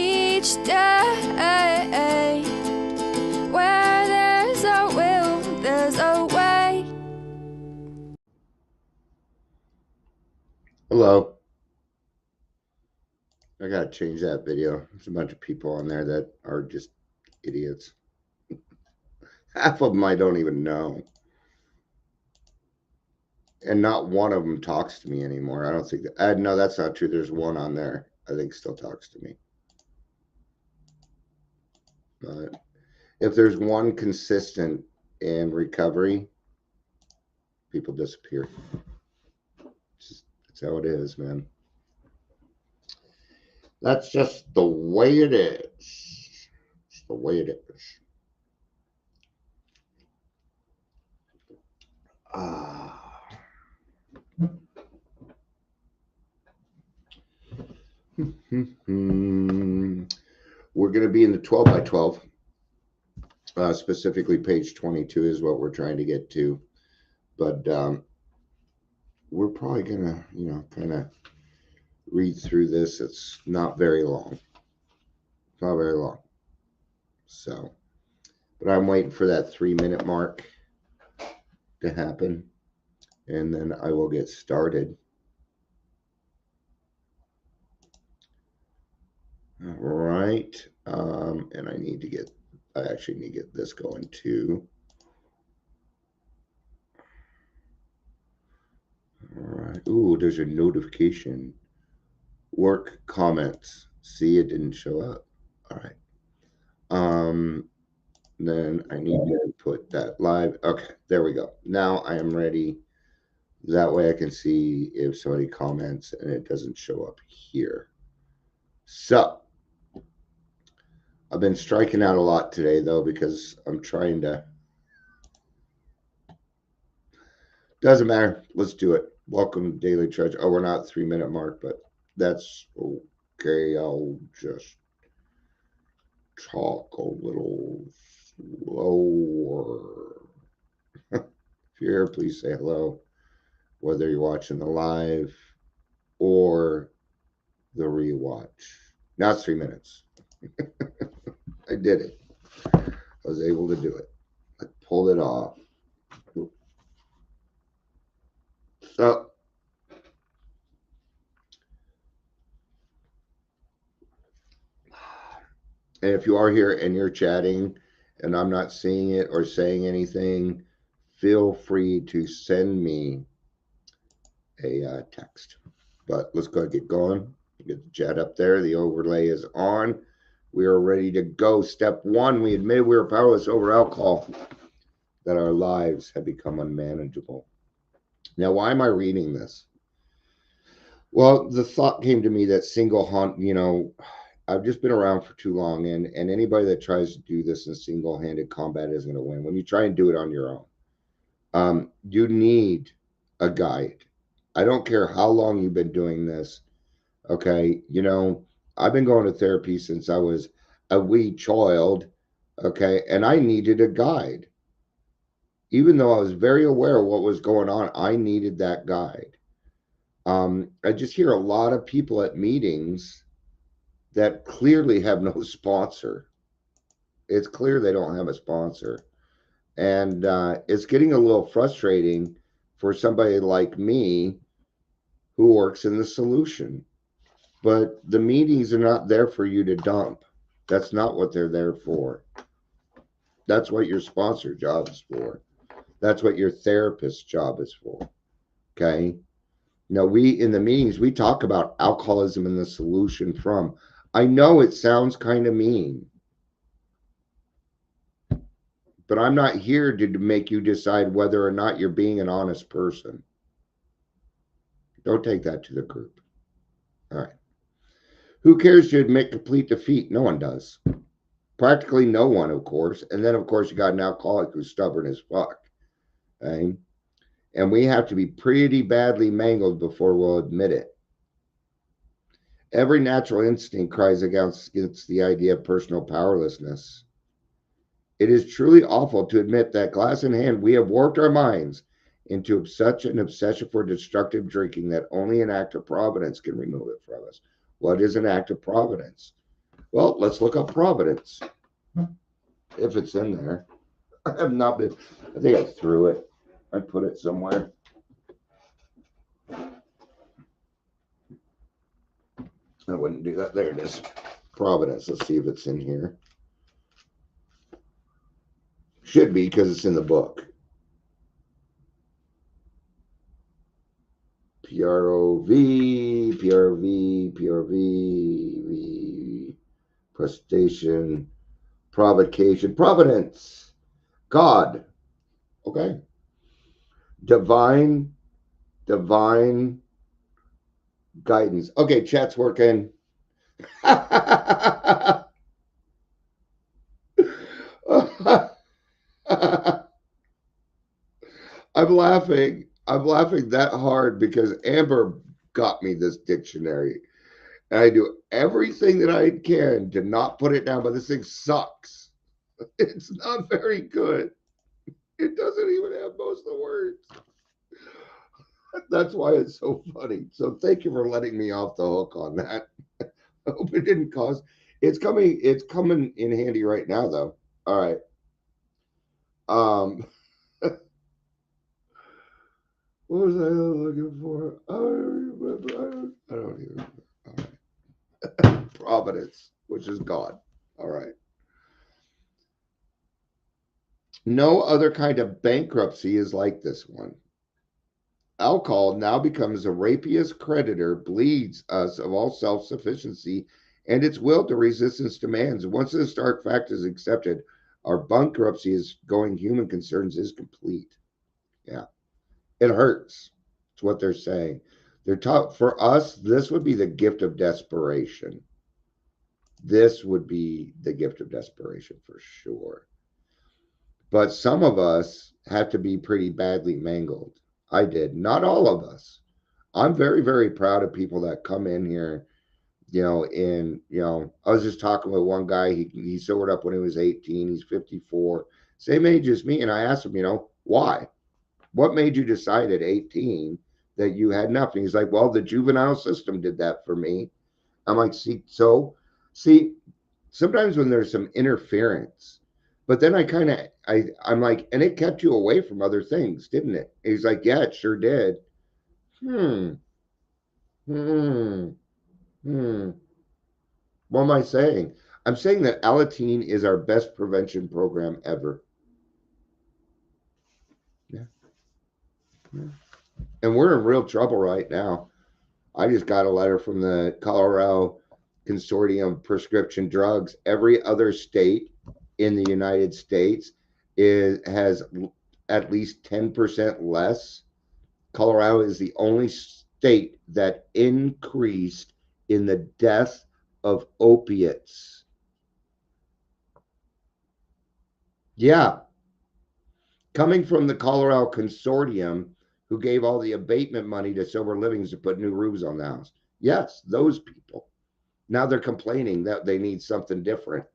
each day. Where there's a will, there's a way. Hello. I gotta change that video. There's a bunch of people on there that are just idiots. Half of them I don't even know. And not one of them talks to me anymore. I don't think that. No, that's not true. There's one on there I think still talks to me. But if there's one consistent in recovery, people disappear. That's how it is, man. That's just the way it is. It's the way it is. We're going to be in the 12 by 12. Specifically, page 22 is what we're trying to get to. But we're probably going to, kind of read through this. It's not very long. It's not very long. So, but I'm waiting for that 3-minute mark to happen. And then I will get started. All right. And I actually need to get this going too. All right. Ooh, there's a notification. Work comments. See, it didn't show up. All right. Then I need to put that live. Okay, there we go. Now I am ready. That way I can see if somebody comments and it doesn't show up here. So I've been striking out a lot today though, because I'm trying to. Doesn't matter. Let's do it. Welcome to Daily Trudge. Oh, we're not 3-minute mark, but that's okay. I'll just talk a little slower. If you're here, please say hello, whether you're watching the live or the rewatch. Now it's 3 minutes. I did it. I was able to do it. I pulled it off. So, and if you are here and you're chatting and I'm not seeing it or saying anything, feel free to send me a text. But let's go ahead and get going. Get the chat up there. The overlay is on. We are ready to go. Step 1, we admitted we were powerless over alcohol, that our lives had become unmanageable. Now, why am I reading this? Well, the thought came to me that I've just been around for too long, and anybody that tries to do this in single-handed combat isn't going to win. When you try and do it on your own, you need a guide. I don't care how long you've been doing this. Okay, I've been going to therapy since I was a wee child. Okay, and I needed a guide. Even though I was very aware of what was going on, I needed that guide. I just hear a lot of people at meetings that clearly have no sponsor. It's clear they don't have a sponsor. And it's getting a little frustrating for somebody like me who works in the solution. But the meetings are not there for you to dump. That's not what they're there for. That's what your sponsor job is for. That's what your therapist job is for. Okay? Now, in the meetings, we talk about alcoholism and the solution from. I know it sounds kind of mean, but I'm not here to make you decide whether or not you're being an honest person. Don't take that to the group. All right. Who cares to admit complete defeat? No one does. Practically no one, of course. And then, of course, you got an alcoholic who's stubborn as fuck. Okay? And we have to be pretty badly mangled before we'll admit it. Every natural instinct cries against the idea of personal powerlessness. It is truly awful to admit that, glass in hand, we have warped our minds into such an obsession for destructive drinking that only an act of providence can remove it from us. What is an act of providence? Well, let's look up Providence. If it's in there. I have not been, I think I threw it. I put it somewhere. I wouldn't do that. There it is. Providence. Let's see if it's in here. Should be because it's in the book. PROV, PRV, PRV, prestation, provocation, providence, God. Okay. Divine guidance. Okay, chat's working. I'm laughing. I'm laughing that hard because Amber got me this dictionary. And I do everything that I can to not put it down, but this thing sucks. It's not very good. It doesn't even have most of the words. That's why it's so funny. So thank you for letting me off the hook on that. I hope it didn't cause it's coming in handy right now though. All right. Um what was I looking for? I don't remember. I don't even remember. All right. Providence, which is God. All right. No other kind of bankruptcy is like this one. Alcohol now becomes a rapacious creditor, bleeds us of all self sufficiency and its will to resist its demands. Once this stark fact is accepted, our bankruptcy is going human concerns is complete. Yeah, it hurts. It's what they're saying. They're taught for us, this would be the gift of desperation. This would be the gift of desperation for sure. But some of us have to be pretty badly mangled. I did. Not all of us. I'm very, very proud of people that come in here, I was just talking with one guy, he sobered up when he was 18, he's 54, same age as me. And I asked him, why? What made you decide at 18 that you had nothing? He's like, well, the juvenile system did that for me. I'm like, see, sometimes when there's some interference, but then I'm like, and it kept you away from other things, didn't it? And he's like, yeah, it sure did. Hmm. Hmm. Hmm. What am I saying? I'm saying that Alateen is our best prevention program ever. Yeah. Yeah. And we're in real trouble right now. I just got a letter from the Colorado Consortium of Prescription Drugs. Every other state in the United States has at least 10% less. Colorado is the only state that increased in the death of opiates. Yeah, coming from the Colorado Consortium, who gave all the abatement money to sober livings to put new roofs on the house. Yes, those people. Now they're complaining that they need something different.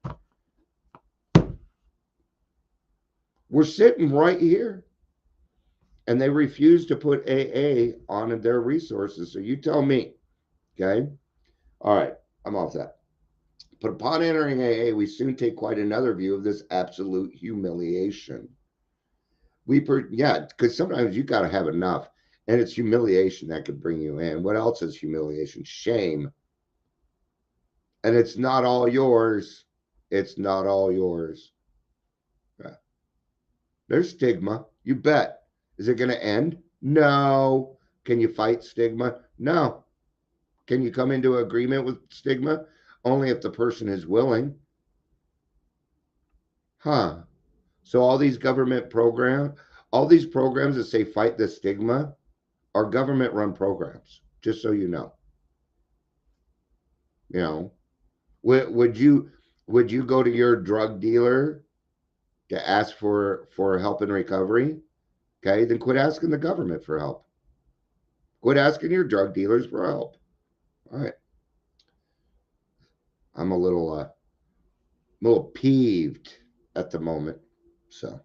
We're sitting right here, and they refuse to put AA on their resources. So you tell me, okay? All right, I'm off that. But upon entering AA, we soon take quite another view of this absolute humiliation. Yeah, because sometimes you got to have enough, and it's humiliation that could bring you in. What else is humiliation? Shame. And it's not all yours. It's not all yours. Yeah. There's stigma. You bet. Is it going to end? No. Can you fight stigma? No. Can you come into agreement with stigma? Only if the person is willing. Huh. So all these all these programs that say fight the stigma are government run programs, just so you know. You know, would you go to your drug dealer to ask for help in recovery? Okay, then quit asking the government for help. Quit asking your drug dealers for help. All right. I'm a little peeved at the moment. So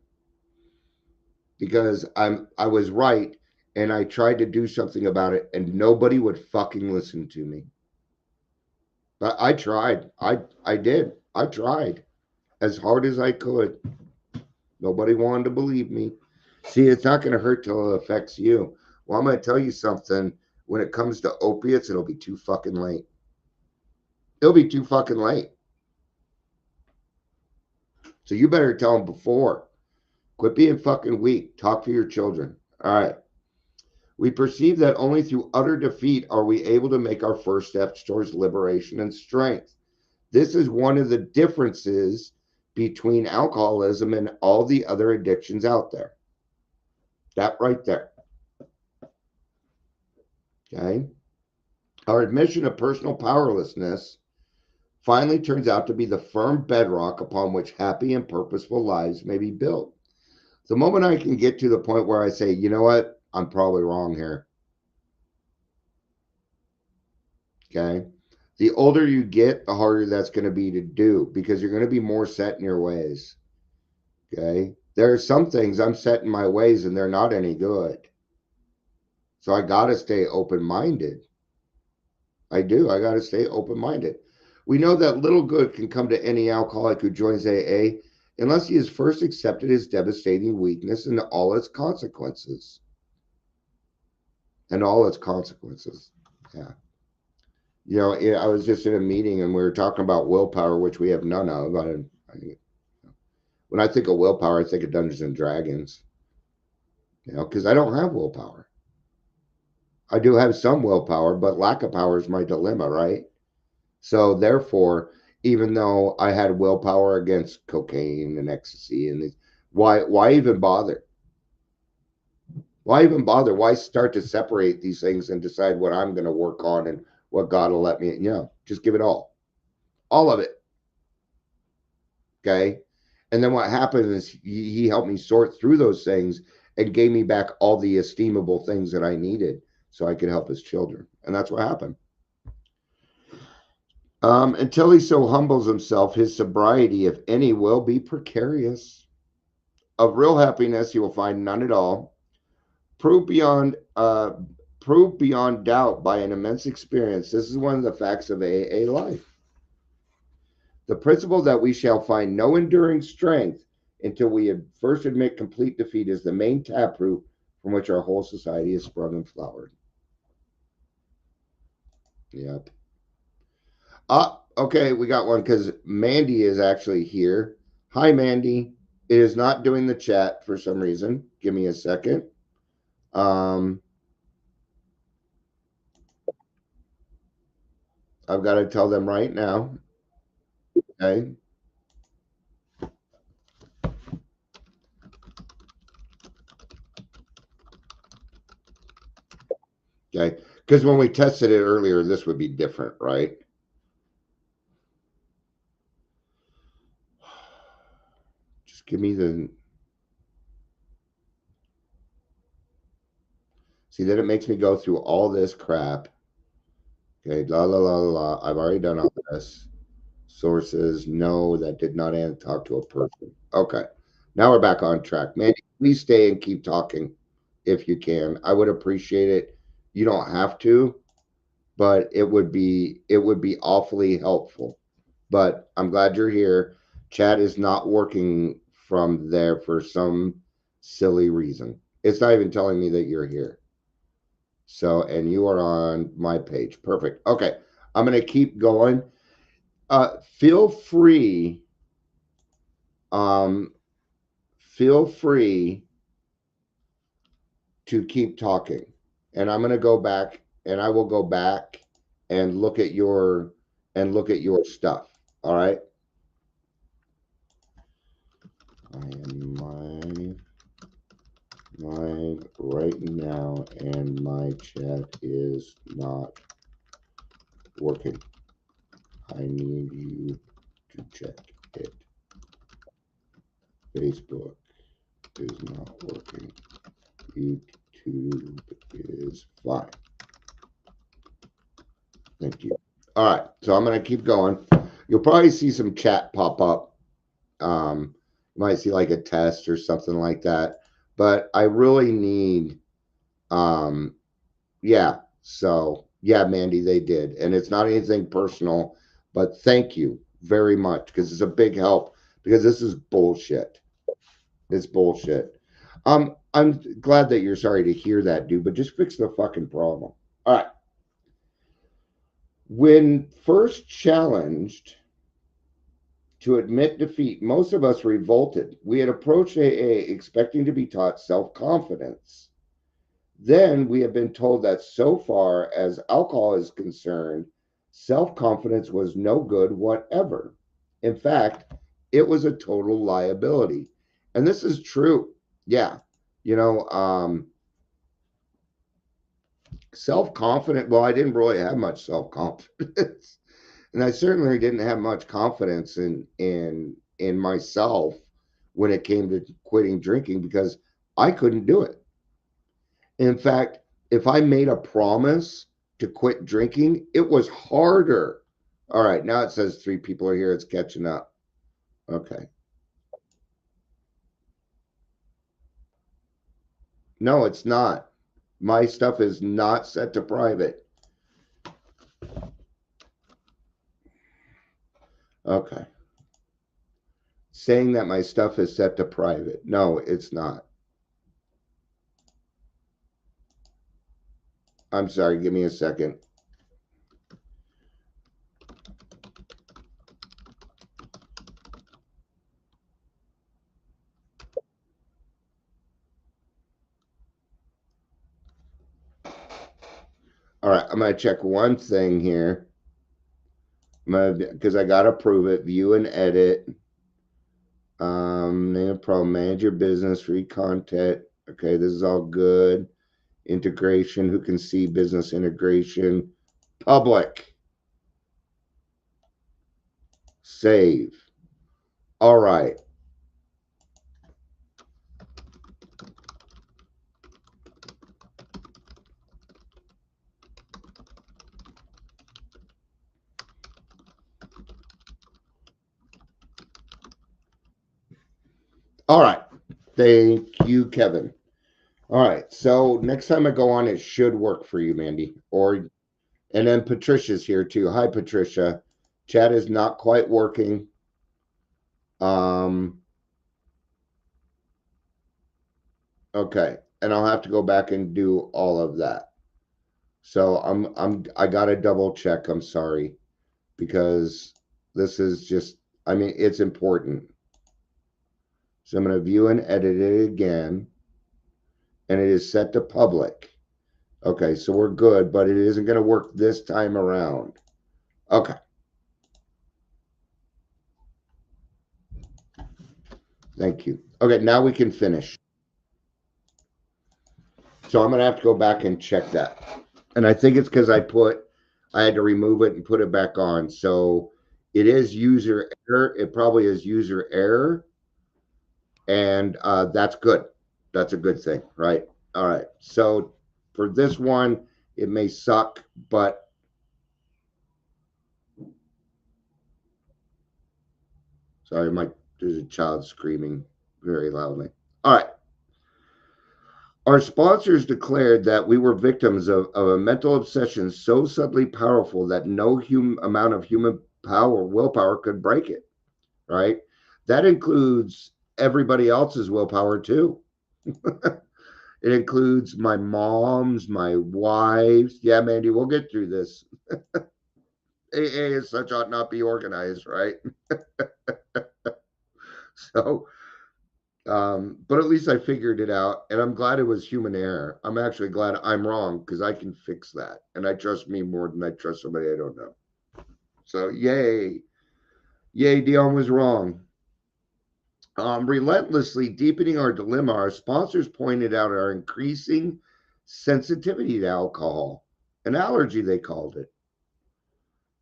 because I was right and I tried to do something about it and nobody would fucking listen to me. I tried. I did. I tried as hard as I could. Nobody wanted to believe me. See, it's not going to hurt till it affects you. Well, I'm going to tell you something. When it comes to opiates, it'll be too fucking late. It'll be too fucking late. So you better tell them before. Quit being fucking weak. Talk to your children. All right. We perceive that only through utter defeat are we able to make our first steps towards liberation and strength. This is one of the differences between alcoholism and all the other addictions out there. That right there. Okay. Our admission of personal powerlessness finally turns out to be the firm bedrock upon which happy and purposeful lives may be built. The moment I can get to the point where I say, you know what, I'm probably wrong here. Okay. The older you get, the harder that's going to be to do because you're going to be more set in your ways. Okay. There are some things I'm set in my ways and they're not any good. So I got to stay open minded. I do. I got to stay open minded. We know that little good can come to any alcoholic who joins AA unless he has first accepted his devastating weakness and all its consequences. And all its consequences. Yeah. You know, I was just in a meeting and we were talking about willpower, which we have none of. When I think of willpower, I think of Dungeons and Dragons. You know, because I don't have willpower. I do have some willpower, but lack of power is my dilemma, right? So therefore, even though I had willpower against cocaine and ecstasy and these, why even bother? Why even bother? Why start to separate these things and decide what I'm going to work on and what God will let me, you know, just give it all of it. Okay. And then what happened is he helped me sort through those things and gave me back all the esteemable things that I needed so I could help his children. And that's what happened. Until he so humbles himself, his sobriety, if any, will be precarious. Of real happiness, he will find none at all. Proved beyond doubt by an immense experience. This is one of the facts of AA life. The principle that we shall find no enduring strength until we first admit complete defeat is the main taproot from which our whole society is sprung and flowered. Yep. Okay, we got one because Mandy is actually here. Hi, Mandy. It is not doing the chat for some reason. Give me a second. I've got to tell them right now. Okay. Okay. Because when we tested it earlier, this would be different, right? Just give me the. See, then it makes me go through all this crap. Okay. La, la, la, la, la. I've already done all this. Sources. No, that did not talk to a person. Okay. Now we're back on track. Mandy, please stay and keep talking if you can. I would appreciate it. You don't have to, but it would be awfully helpful. But I'm glad you're here. Chat is not working from there for some silly reason. It's not even telling me that you're here. So, and you are on my page. Perfect. Okay. I'm going to keep going. Feel free. Feel free to keep talking. And I'm going to go back and I will go back and look at your stuff. All right. I am live right now and my chat is not working. I need you to check it. Facebook is not working. YouTube is fine. Thank you. All right, so I'm going to keep going. You'll probably see some chat pop up. You might see like a test or something like that. But I really need, yeah. So, yeah, Mandy, they did. And it's not anything personal. But thank you very much because it's a big help because this is bullshit. It's bullshit. I'm glad that you're sorry to hear that, dude, but just fix the fucking problem. All right. When first challenged to admit defeat, most of us revolted. We had approached AA expecting to be taught self confidence. Then we have been told that so far as alcohol is concerned, self confidence was no good whatever. In fact, it was a total liability. And this is true. Yeah. You know, self confident. Well, I didn't really have much self confidence. And I certainly didn't have much confidence in myself when it came to quitting drinking because I couldn't do it. In fact, if I made a promise to quit drinking, it was harder. All right, now it says 3 people are here. It's catching up. Okay. No, it's not. My stuff is not set to private. Okay. Saying that my stuff is set to private. No, it's not. I'm sorry. Give me a second. All right, I'm going to check one thing here. Because I got to prove it. View and edit. Name a problem. Manage your business. Read content. Okay, this is all good. Integration. Who can see business integration? Public. Save. All right. All right. Thank you, Kevin. All right. So next time I go on, it should work for you, Mandy. And then Patricia's here too. Hi, Patricia. Chat is not quite working. Okay. And I'll have to go back and do all of that. So I gotta double check. I'm sorry. Because this is just, I mean, it's important. So I'm going to view and edit it again. And it is set to public. Okay, so we're good, but it isn't going to work this time around. Okay. Thank you. Okay, now we can finish. So I'm going to have to go back and check that. And I think it's because I had to remove it and put it back on. So it is user error. It probably is user error. And that's good. That's a good thing, right? All right. So for this one, it may suck, but sorry, there's a child screaming very loudly. All right. Our sponsors declared that we were victims of a mental obsession so subtly powerful that no amount of human willpower could break it, right? That includes everybody else's willpower too. It includes my mom's, my wife's. Yeah, Mandy, we'll get through this. AA as such ought not be organized, right? So, but at least I figured it out, and I'm glad it was human error. I'm actually glad I'm wrong because I can fix that, and I trust me more than I trust somebody I don't know. So, yay, Dion was wrong. Relentlessly deepening our dilemma, our sponsors pointed out our increasing sensitivity to alcohol, an allergy, they called it.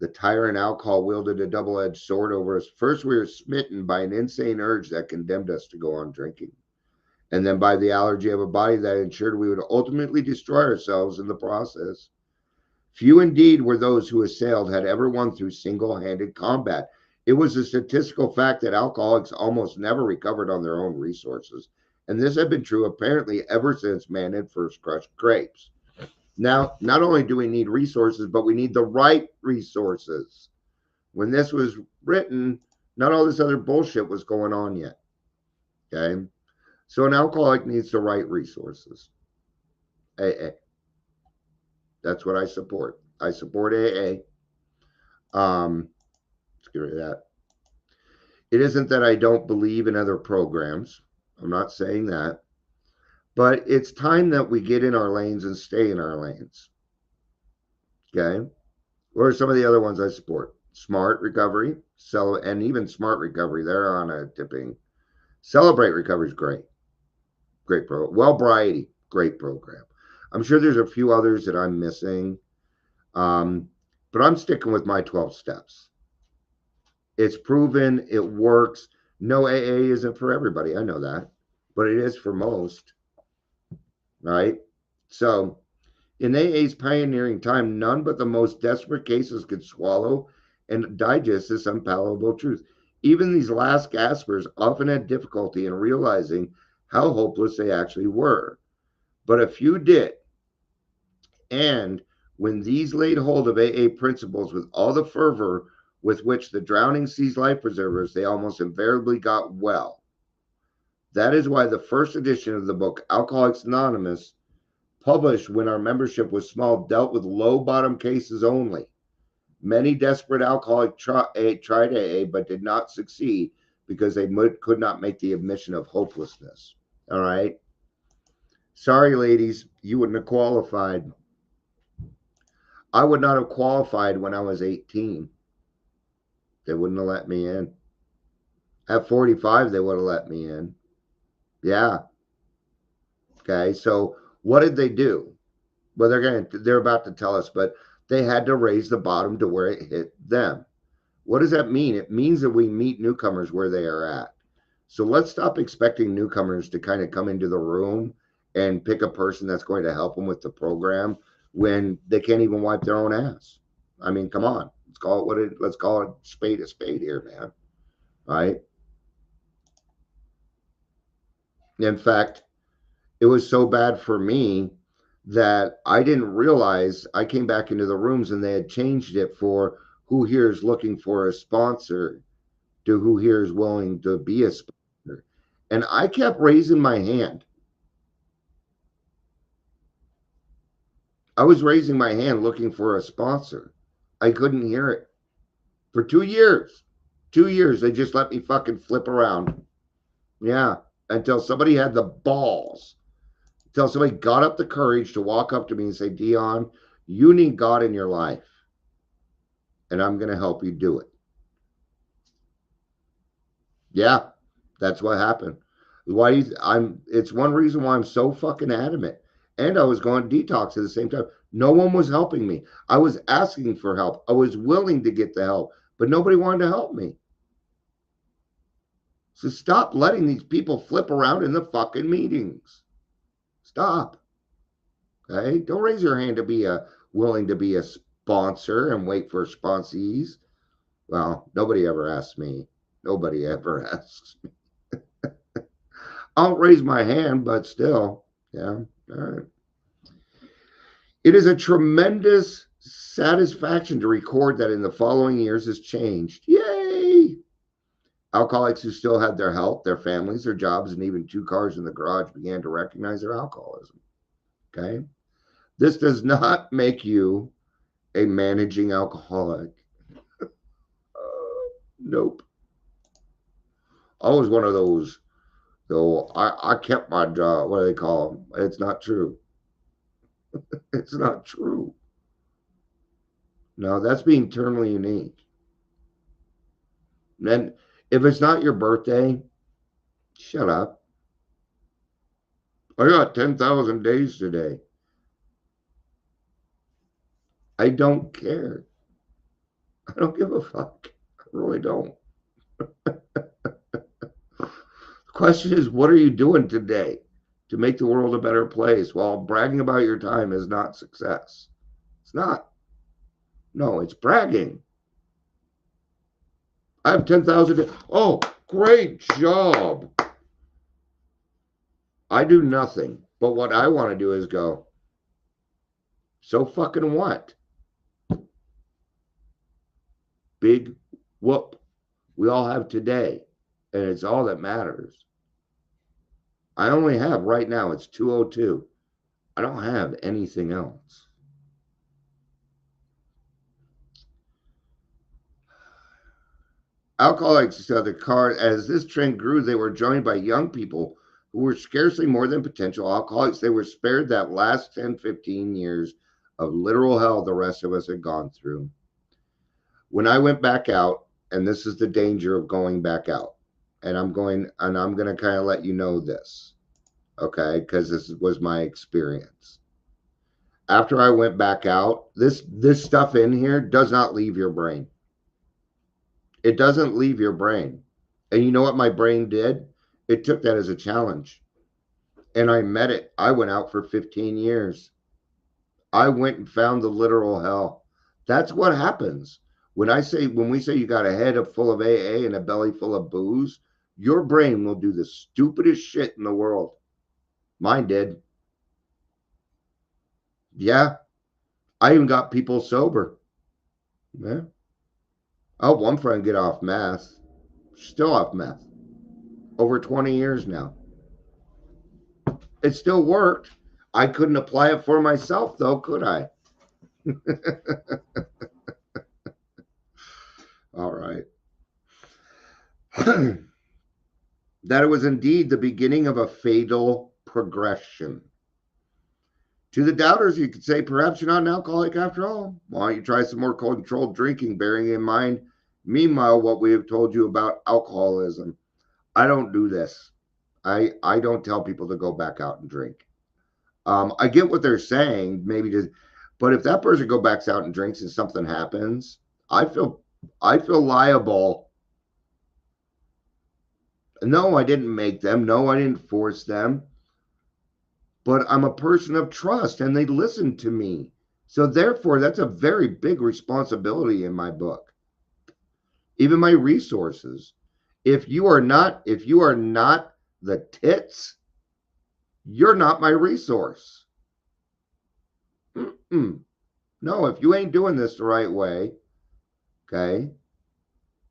The tyrant alcohol wielded a double edged sword over us. First, we were smitten by an insane urge that condemned us to go on drinking, and then by the allergy of a body that ensured we would ultimately destroy ourselves in the process. Few indeed were those who assailed had ever won through single handed combat. It was a statistical fact that alcoholics almost never recovered on their own resources, and this had been true apparently ever since man had first crushed grapes. Now, not only do we need resources, but we need the right resources. When this was written, not all this other bullshit was going on yet. Okay. So an alcoholic needs the right resources. AA. That's what I support. I support AA. Let's get rid of that. It isn't that I don't believe in other programs. I'm not saying that. But it's time that we get in our lanes and stay in our lanes. Okay. What are some of the other ones I support? Smart recovery, and even smart recovery. They're on a tipping. Celebrate recovery is great. Great program. Wellbriety, great program. I'm sure there's a few others that I'm missing. But I'm sticking with my 12 steps. It's proven, it works. No, AA isn't for everybody. I know that. But it is for most. Right? So, in AA's pioneering time, none but the most desperate cases could swallow and digest this unpalatable truth. Even these last gaspers often had difficulty in realizing how hopeless they actually were. But a few did. And when these laid hold of AA principles with all the fervor with which the drowning sees life preservers, they almost invariably got well. That is why the first edition of the book, Alcoholics Anonymous, published when our membership was small, dealt with low bottom cases only. Many desperate alcoholics tried AA but did not succeed because they could not make the admission of hopelessness. All right. Sorry, ladies, you wouldn't have qualified. I would not have qualified when I was 18. They wouldn't have let me in. At 45, they would have let me in. Yeah. Okay. So what did they do? Well, they're about to tell us, but they had to raise the bottom to where it hit them. What does that mean? It means that we meet newcomers where they are at. So let's stop expecting newcomers to kind of come into the room and pick a person that's going to help them with the program when they can't even wipe their own ass. I mean, come on. Let's call it a spade here, man. Right? In fact, it was so bad for me that I didn't realize. I came back into the rooms and they had changed it for who here is looking for a sponsor to who here is willing to be a sponsor. And I kept raising my hand. I was raising my hand looking for a sponsor. I couldn't hear it for 2 years. 2 years, they just let me fucking flip around. Yeah, until somebody had the balls, until somebody got up the courage to walk up to me and say, Dion, you need God in your life, and I'm going to help you do it. Yeah, that's what happened. It's one reason why I'm so fucking adamant. And I was going detox at the same time. No one was helping me. I was asking for help. I was willing to get the help, but nobody wanted to help me. So stop letting these people flip around in the fucking meetings. Stop. Okay? Don't raise your hand to be willing to be a sponsor and wait for sponsees. Well, nobody ever asks me. Nobody ever asks me. I'll raise my hand, but still, yeah. All right. It is a tremendous satisfaction to record that in the following years has changed. Yay! Alcoholics who still had their health, their families, their jobs, and even 2 cars in the garage began to recognize their alcoholism. Okay? This does not make you a managing alcoholic. Nope. I was one of those. So I kept my job. What do they call them? It's not true. It's not true. No, that's being terminally unique. And if it's not your birthday, shut up. I got 10,000 days today. I don't care. I don't give a fuck. I really don't. The question is, what are you doing today to make the world a better place? While bragging about your time is not success. It's not. No, it's bragging. I have 10,000. Oh, great job. I do nothing. But what I want to do is go, so fucking what? Big Whoop. We all have today, and it's all that matters. I only have right now, it's 2:02. I don't have anything else. Alcoholics said the card, as this trend grew, they were joined by young people who were scarcely more than potential alcoholics. They were spared that last 10, 15 years of literal hell the rest of us had gone through. When I went back out, and this is the danger of going back out, and I'm going to kind of let you know this, okay? Because this was my experience. After I went back out, this stuff in here does not leave your brain. It doesn't leave your brain. And you know what my brain did? It took that as a challenge. And I met it. I went out for 15 years. I went and found the literal hell. That's what happens. When we say you got a head full of AA and a belly full of booze, your brain will do the stupidest shit in the world. Mine did. Yeah. I even got people sober. Yeah. I helped one friend get off meth. Still off meth. Over 20 years now. It still worked. I couldn't apply it for myself, though, could I? All right. That it was indeed the beginning of a fatal progression. To the doubters, you could say, perhaps you're not an alcoholic after all. Why don't you try some more controlled drinking, bearing in mind, meanwhile, what we have told you about alcoholism. I don't do this. I don't tell people to go back out and drink. I get what they're saying, but if that person go backs out and drinks and something happens, I feel liable. No, I didn't make them. No, I didn't force them. But I'm a person of trust and they listen to me. So therefore, that's a very big responsibility in my book. Even my resources. If you are not the tits, you're not my resource. Mm-mm. No, if you ain't doing this the right way, okay.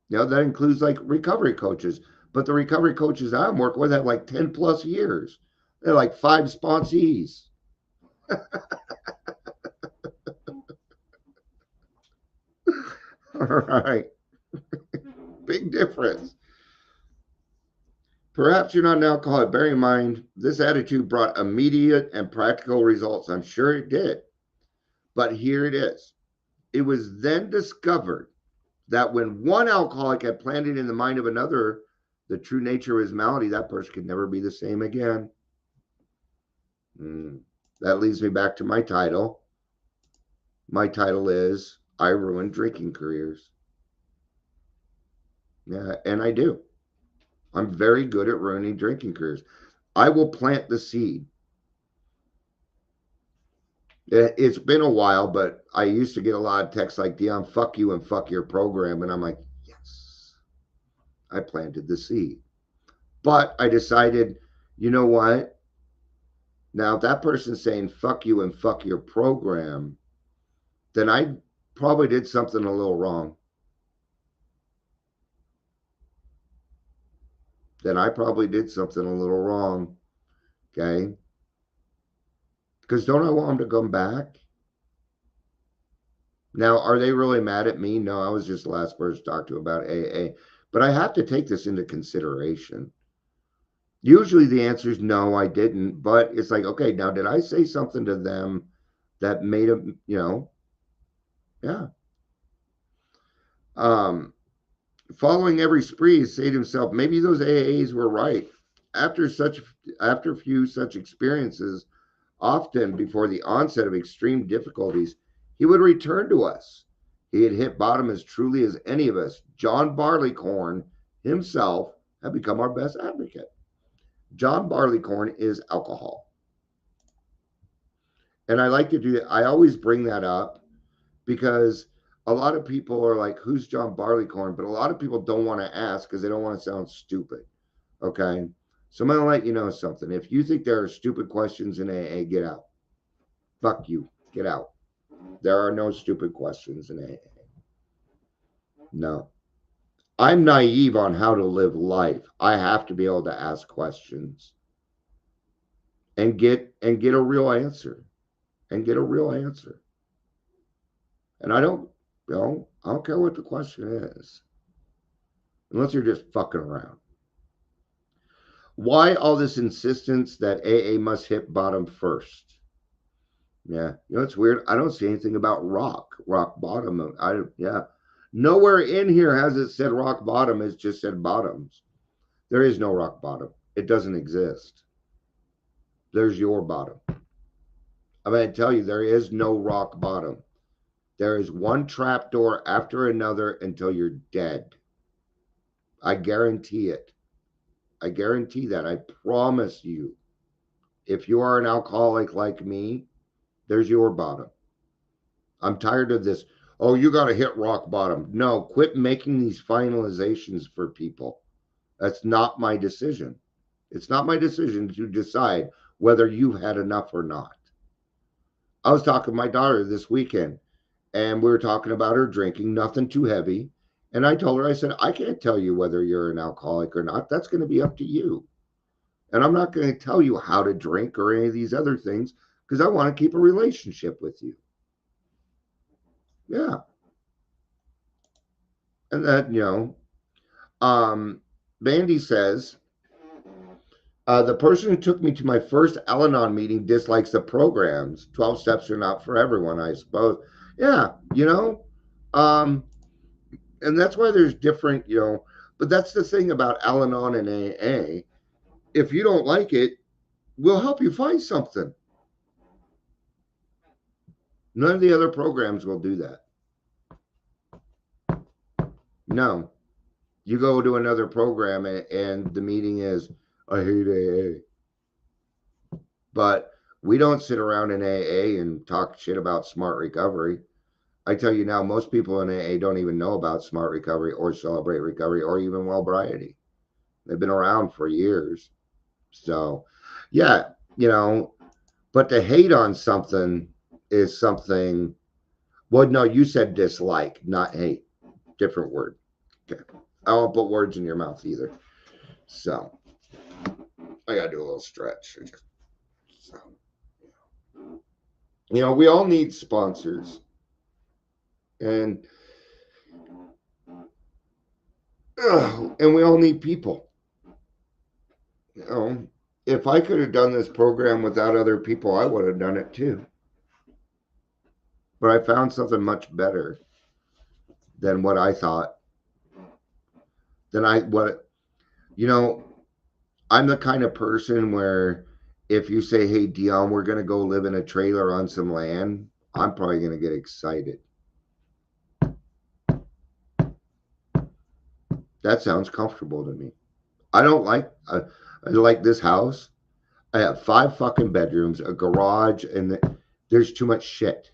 That includes like recovery coaches. But the recovery coaches I'm working with have like 10 plus years. They're like 5 sponsees. All right. Big difference. Perhaps you're not an alcoholic. Bear in mind, this attitude brought immediate and practical results. I'm sure it did. But here it is. It was then discovered that when one alcoholic had planted in the mind of another the true nature of his malady, that person could never be the same again. That leads me back to my title. My title is I Ruined Drinking Careers. Yeah, and I do. I'm very good at ruining drinking careers. I will plant the seed. It's been a while, but I used to get a lot of texts like, Dion, fuck you and fuck your program. And I'm like, yes, I planted the seed. But I decided, you know what? Now, if that person's saying fuck you and fuck your program, then I probably did something a little wrong. Okay. Because don't I want them to come back? Now, are they really mad at me? No, I was just the last person to talk to about AA. But I have to take this into consideration. Usually the answer is no, I didn't. But it's like, okay, now did I say something to them that made them, yeah. Following every spree, he said to himself, maybe those AAs were right. After few such experiences, often before the onset of extreme difficulties, he would return to us. He had hit bottom as truly as any of us. John Barleycorn himself had become our best advocate. John Barleycorn is alcohol. And I like to do that. I always bring that up because a lot of people are like, who's John Barleycorn? But a lot of people don't want to ask because they don't want to sound stupid. Okay. So I'm going to let you know something. If you think there are stupid questions in AA, get out. Fuck you. Get out. There are no stupid questions in AA. No. I'm naive on how to live life. I have to be able to ask questions and get a real answer. And get a real answer. And I don't, I don't care what the question is. Unless you're just fucking around. Why all this insistence that AA must hit bottom first? Yeah, it's weird. I don't see anything about rock bottom. Yeah, nowhere in here has it said rock bottom. It's just said bottoms. There is no rock bottom. It doesn't exist. There's your bottom. I'm going to tell you, there is no rock bottom. There is one trapdoor after another until you're dead. I guarantee it. I guarantee that. I promise you. If you are an alcoholic like me, there's your bottom. I'm tired of this. Oh, you got to hit rock bottom. No, quit making these finalizations for people. That's not my decision. It's not my decision to decide whether you've had enough or not. I was talking to my daughter this weekend, and we were talking about her drinking, nothing too heavy. And I told her, I said, I can't tell you whether you're an alcoholic or not. That's going to be up to you. And I'm not going to tell you how to drink or any of these other things because I want to keep a relationship with you. Yeah. And that, Bandy says, the person who took me to my first Al-Anon meeting dislikes the programs. 12 steps are not for everyone, I suppose. Yeah, and that's why there's different, but that's the thing about Al-Anon and AA. If you don't like it, we'll help you find something. None of the other programs will do that. No. You go to another program and the meeting is, I hate AA. But we don't sit around in AA and talk shit about smart recovery. I tell you now, most people in AA don't even know about smart recovery or celebrate recovery or even well-briety. They've been around for years. So, yeah, but to hate on something is something. Well, no, you said dislike, not hate. Different word. Okay. I won't put words in your mouth either. So, I got to do a little stretch. So, we all need sponsors. And we all need people. If I could have done this program without other people, I would have done it too. But I found something much better than what I thought. I'm the kind of person where if you say, hey, Dion, we're going to go live in a trailer on some land, I'm probably going to get excited. That sounds comfortable to me. I don't like, I like this house. I have 5 fucking bedrooms, a garage, and there's too much shit.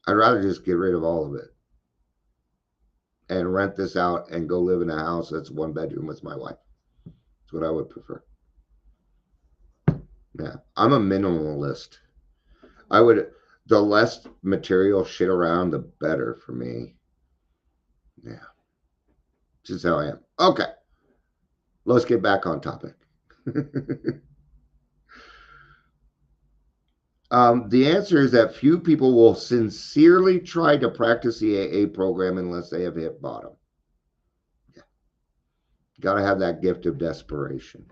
I'd rather just get rid of all of it and rent this out and go live in a house that's 1 bedroom with my wife. That's what I would prefer. Yeah, I'm a minimalist. The less material shit around, the better for me. Yeah. This is how I am. Okay. Let's get back on topic. The answer is that few people will sincerely try to practice the AA program unless they have hit bottom. Yeah. Got to have that gift of desperation.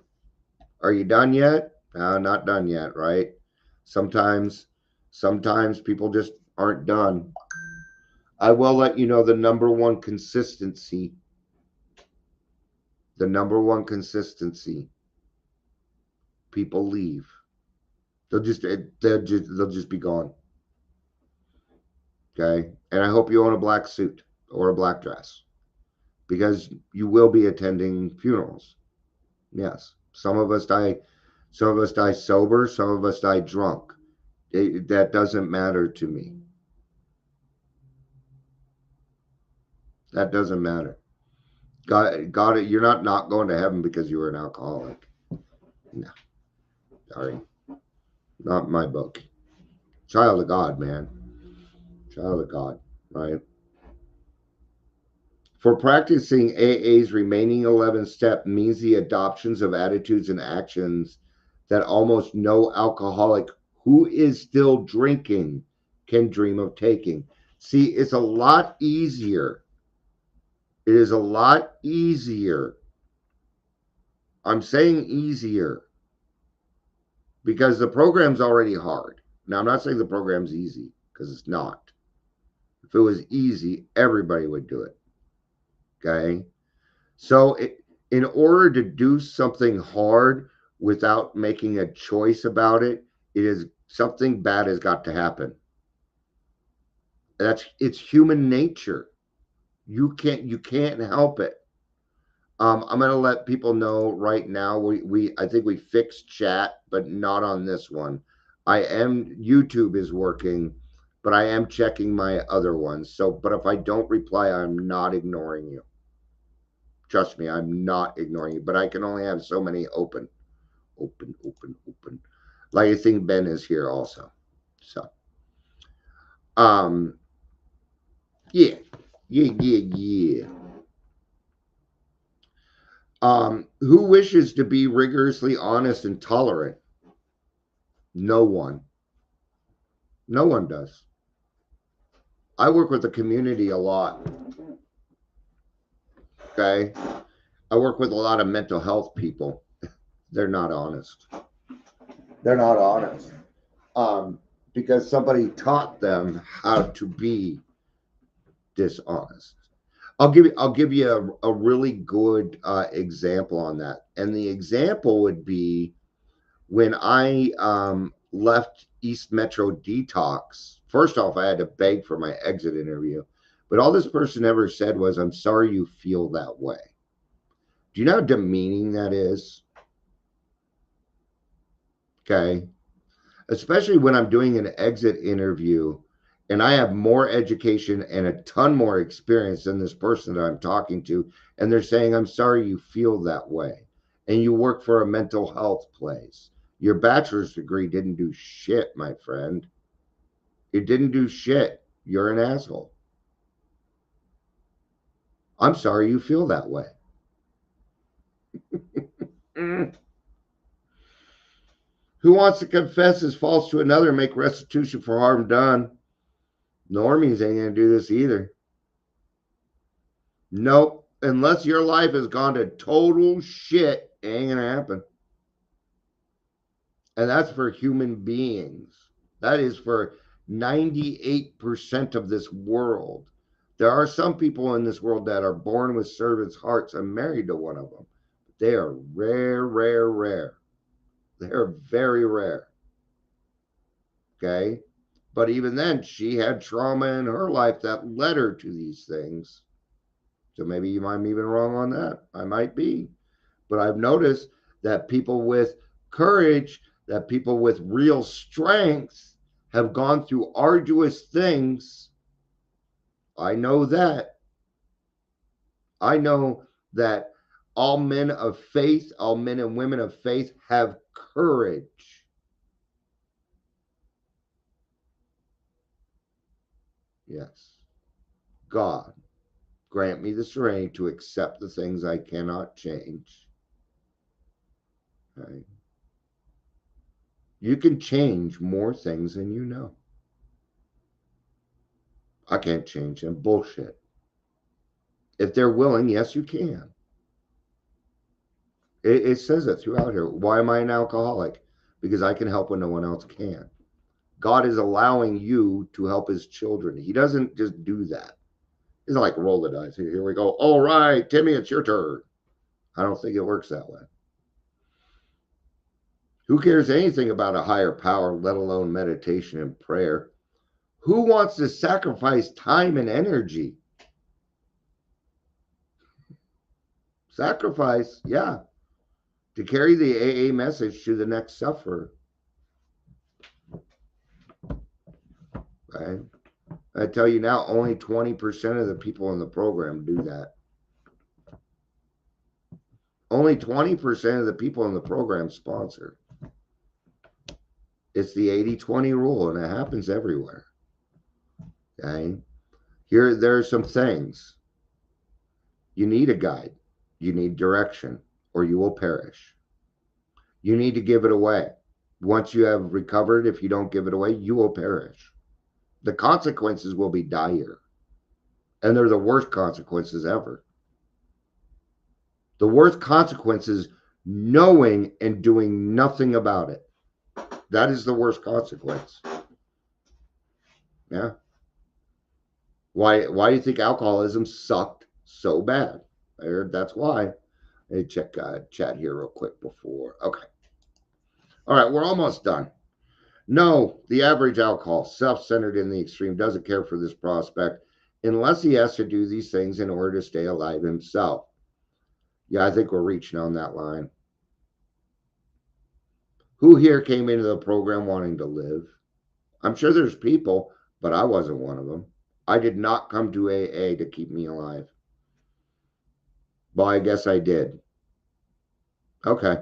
Are you done yet? Not done yet, right? Sometimes people just aren't done. I will let you know the number one consistency. The number one consistency. People leave. They'll just be gone. Okay? And I hope you own a black suit or a black dress because you will be attending funerals. Yes. Some of us die sober, some of us die drunk. That doesn't matter to me. That doesn't matter. God, you're not going to heaven because you were an alcoholic. No. Sorry. Not in my book. Child of God, man. Child of God, right? For practicing AA's remaining 11 step means the adoptions of attitudes and actions that almost no alcoholic who is still drinking can dream of taking. See, it's a lot easier. It is a lot easier. I'm saying easier because the program's already hard. Now, I'm not saying the program's easy because it's not. If it was easy, everybody would do it. Okay? So, in order to do something hard without making a choice about it, it is something bad has got to happen. It's human nature. You can't help it. I'm gonna let people know right now. I think we fixed chat, but not on this one. YouTube is working, but I am checking my other ones. So, but if I don't reply, I'm not ignoring you. Trust me, I'm not ignoring you. But I can only have so many open. Like I think Ben is here also. So, um, yeah, yeah. Who wishes to be rigorously honest and tolerant? No one. No one does. I work with the community a lot. Okay. I work with a lot of mental health people. They're not honest. They're not honest. Because somebody taught them how to be dishonest. I'll give you a really good example on that. And the example would be when I left East Metro Detox. First off, I had to beg for my exit interview. But all this person ever said was, "I'm sorry you feel that way." Do you know how demeaning that is? Okay. Especially when I'm doing an exit interview and I have more education and a ton more experience than this person that I'm talking to. And they're saying, "I'm sorry you feel that way." And you work for a mental health place. Your bachelor's degree didn't do shit, my friend. It didn't do shit. You're an asshole. I'm sorry you feel that way. Who wants to confess his faults to another and make restitution for harm done? Normies ain't going to do this either. Nope. Unless your life has gone to total shit, it ain't going to happen. And that's for human beings. That is for 98% of this world. There are some people in this world that are born with servants' hearts. I'm married to one of them. They are rare. They are very rare. Okay. But even then, she had trauma in her life that led her to these things. So maybe I'm even wrong on that. I might be. But I've noticed that people with courage, that people with real strength have gone through arduous things. I know that. I know that all men of faith, all men and women of faith have courage. Yes. God, grant me the serenity to accept the things I cannot change. Right? You can change more things than you know. I can't change them. Bullshit. If they're willing, yes, you can. It says it throughout here. Why am I an alcoholic? Because I can help when no one else can. God is allowing you to help his children. He doesn't just do that. He's not like roll the dice. Here we go. All right, Timmy, it's your turn. I don't think it works that way. Who cares anything about a higher power, let alone meditation and prayer? Who wants to sacrifice time and energy? Sacrifice, yeah, to carry the AA message to the next sufferer. Okay? I tell you now, only 20% of the people in the program do that. Only 20% of the people in the program sponsor. It's the 80-20 rule, and it happens everywhere. Okay? There are some things. You need a guide. You need direction, or you will perish. You need to give it away. Once you have recovered, if you don't give it away, you will perish. The consequences will be dire. And they're the worst consequences ever. The worst consequences, knowing and doing nothing about it. That is the worst consequence. Yeah. Why do you think alcoholism sucked so bad? I heard that's why. Let me check chat here real quick before. Okay. All right, we're almost done. No, the average alcohol, self-centered in the extreme, doesn't care for this prospect unless he has to do these things in order to stay alive himself. Yeah, I think we're reaching on that line. Who here came into the program wanting to live? I'm sure there's people, but I wasn't one of them. I did not come to AA to keep me alive. Well, I guess I did. Okay.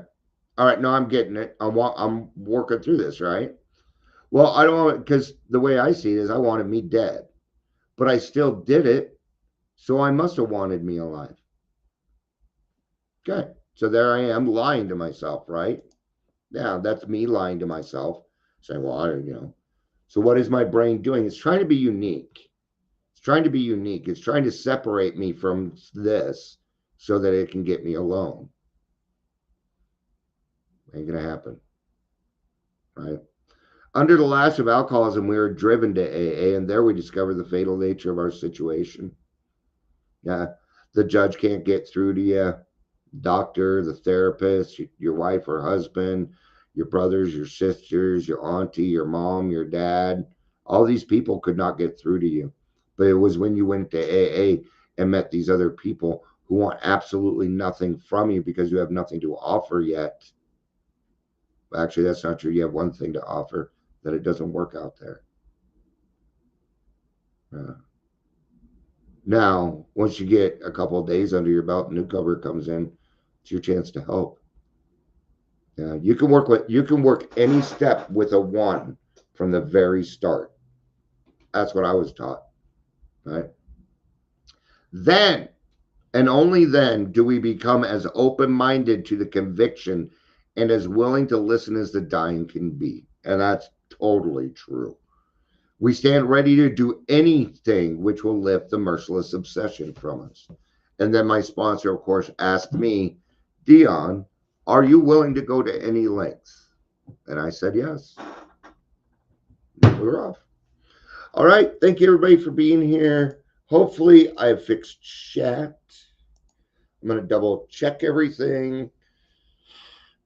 All right. No, I'm getting it. I'm working through this, right? Well, I don't want, because the way I see it is I wanted me dead, but I still did it. So I must have wanted me alive. Okay. So there I am lying to myself, right? Yeah, that's me lying to myself. Saying, well, So what is my brain doing? It's trying to be unique. It's trying to be unique. It's trying to separate me from this so that it can get me alone. Ain't gonna happen. Right? Under the lash of alcoholism, we were driven to AA, and there we discovered the fatal nature of our situation. Yeah, the judge can't get through to you, doctor, the therapist, your wife or husband, your brothers, your sisters, your auntie, your mom, your dad. All these people could not get through to you. But it was when you went to AA and met these other people who want absolutely nothing from you because you have nothing to offer yet. Actually, that's not true. You have one thing to offer, that it doesn't work out there. Now, once you get a couple of days under your belt, new cover comes in, it's your chance to help. You can work any step with a 1 from the very start. That's what I was taught. Right? Then, and only then, do we become as open-minded to the conviction and as willing to listen as the dying can be. And that's totally true. We stand ready to do anything which will lift the merciless obsession from us. And then my sponsor, of course, asked me, Dion, are you willing to go to any lengths? And I said yes. We're off. All right. Thank you, everybody, for being here. Hopefully, I've fixed chat. I'm going to double check everything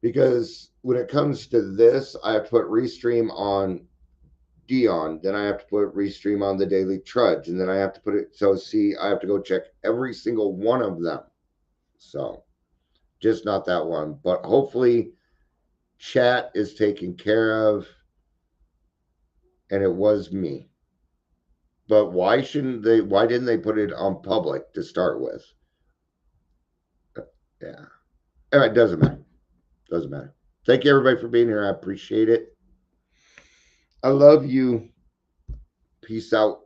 because when it comes to this, I have to put Restream on Dion, then I have to put Restream on the Daily Trudge, and then I have to put it, so see, I have to go check every single one of them. So, just not that one, but hopefully chat is taken care of, and it was me. But why didn't they put it on public to start with? Yeah. It doesn't matter. Doesn't matter. Thank you, everybody, for being here. I appreciate it. I love you. Peace out.